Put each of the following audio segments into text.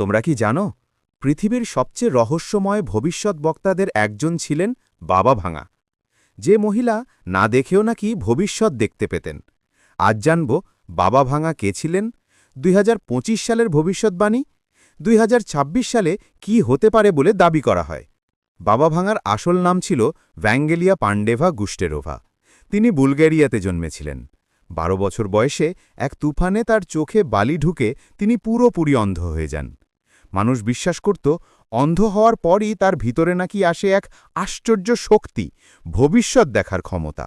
তোমরা কি জানো পৃথিবীর সবচেয়ে রহস্যময় ভবিষ্যৎ বক্তাদের একজন ছিলেন বাবা ভাঙা, যে মহিলা না দেখেও নাকি ভবিষ্যৎ দেখতে পেতেন। আজ জানব বাবা ভাঙা কে ছিলেন, 2025 সালের ভবিষ্যৎবাণী 2026 সালে কি হতে পারে বলে দাবি করা হয়। বাবা ভাঙার আসল নাম ছিল ভ্যাঙ্গেলিয়া পান্ডেভা গুস্টেরোভা। তিনি বুলগেরিয়াতে জন্মেছিলেন। 12 বছর বয়সে এক তুফানে তার চোখে বালি ঢুকে তিনি পুরোপুরি অন্ধ হয়ে যান। মানুষ বিশ্বাস করত অন্ধ হওয়ার পরই তার ভিতরে নাকি আসে এক আশ্চর্য শক্তি, ভবিষ্যৎ দেখার ক্ষমতা।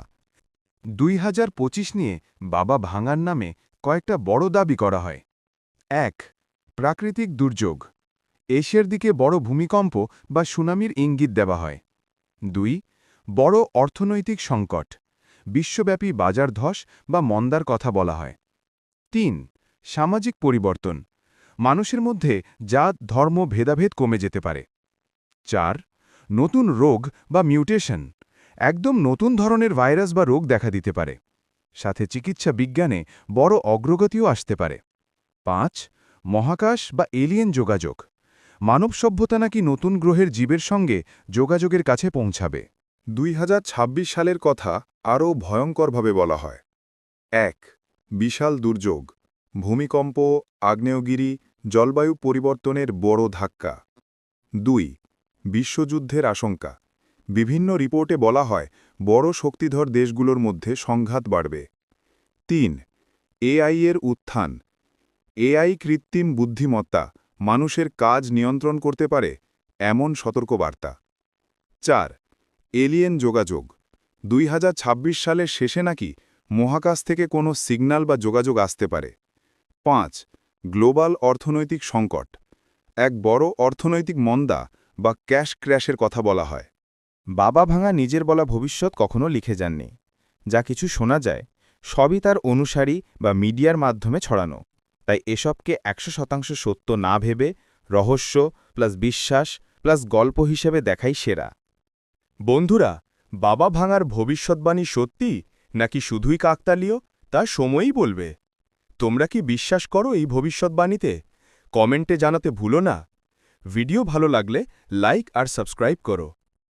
2025 নিয়ে বাবা ভাঙার নামে কয়েকটা বড় দাবি করা হয়। 1. প্রাকৃতিক দুর্যোগ, এশিয়ার দিকে বড় ভূমিকম্প বা সুনামির ইঙ্গিত দেওয়া হয়। 2. বড় অর্থনৈতিক সংকট, বিশ্বব্যাপী বাজার ধস বা মন্দার কথা বলা হয়। 3. সামাজিক পরিবর্তন, মানুষের মধ্যে জাত ধর্ম ভেদাভেদ কমে যেতে পারে। 4. নতুন রোগ বা মিউটেশন, একদম নতুন ধরনের ভাইরাস বা রোগ দেখা দিতে পারে। সাথে চিকিৎসা বিজ্ঞানে বড় অগ্রগতিও আসতে পারে। 5. মহাকাশ বা এলিয়েন যোগাযোগ, মানব সভ্যতা নাকি নতুন গ্রহের জীবের সঙ্গে যোগাযোগের কাছে পৌঁছাবে। 2026 সালের কথা আরও ভয়ঙ্করভাবে বলা হয়। 1. বিশাল দুর্যোগ, ভূমিকম্প, আগ্নেয়গিরি, জলবায়ু পরিবর্তনের বড় ধাক্কা। 2. বিশ্বযুদ্ধের আশঙ্কা, বিভিন্ন রিপোর্টে বলা হয় বড় শক্তিধর দেশগুলোর মধ্যে সংঘাত বাড়বে। 3. এআই এর উত্থান, এআই কৃত্রিম বুদ্ধিমত্তা মানুষের কাজ নিয়ন্ত্রণ করতে পারে এমন সতর্কবার্তা। 4. এলিয়েন যোগাযোগ, 2026 সালের শেষে নাকি মহাকাশ থেকে কোনো সিগন্যাল বা যোগাযোগ আসতে পারে। 5. গ্লোবাল অর্থনৈতিক সংকট, এক বড় অর্থনৈতিক মন্দা বা ক্যাশ ক্র্যাশের কথা বলা হয়। বাবা ভাঙা নিজের বলা ভবিষ্যৎ কখনো লিখে যাননি। যা কিছু শোনা যায় সবই তার অনুসারী বা মিডিয়ার মাধ্যমে ছড়ানো। তাই এসবকে 100% সত্য না ভেবে রহস্য প্লাস বিশ্বাস প্লাস গল্প হিসেবে দেখাই সেরা। বন্ধুরা, বাবা ভাঙার ভবিষ্যৎবাণী সত্যি নাকি শুধুই কাকতালীয় তা সময়ই বলবে। তোমরা কি বিশ্বাস করো এই ভবিষ্যৎবাণীতে? কমেন্টে জানাতে ভুলো না। ভিডিও ভালো লাগলে লাইক আর সাবস্ক্রাইব করো।